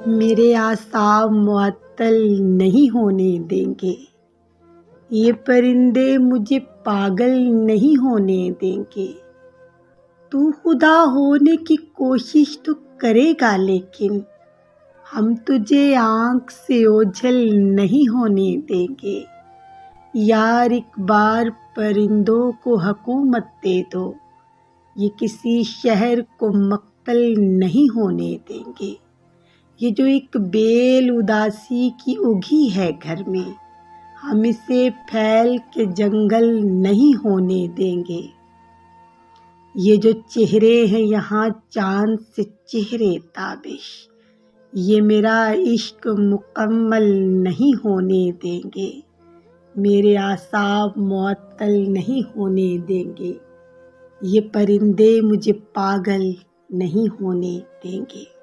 میرے اعصاب معطل نہیں ہونے دیں گے، یہ پرندے مجھے پاگل نہیں ہونے دیں گے۔ تو خدا ہونے کی کوشش تو کرے گا لیکن ہم تجھے آنکھ سے اوجھل نہیں ہونے دیں گے۔ یار ایک بار پرندوں کو حکومت دے دو، یہ کسی شہر کو مقتل نہیں ہونے دیں گے۔ یہ جو ایک بیل اداسی کی اگھی ہے گھر میں، ہم اسے پھیل کے جنگل نہیں ہونے دیں گے۔ یہ جو چہرے ہیں یہاں چاند سے چہرے تابش، یہ میرا عشق مکمل نہیں ہونے دیں گے۔ میرے اعصاب معطل نہیں ہونے دیں گے، یہ پرندے مجھے پاگل نہیں ہونے دیں گے۔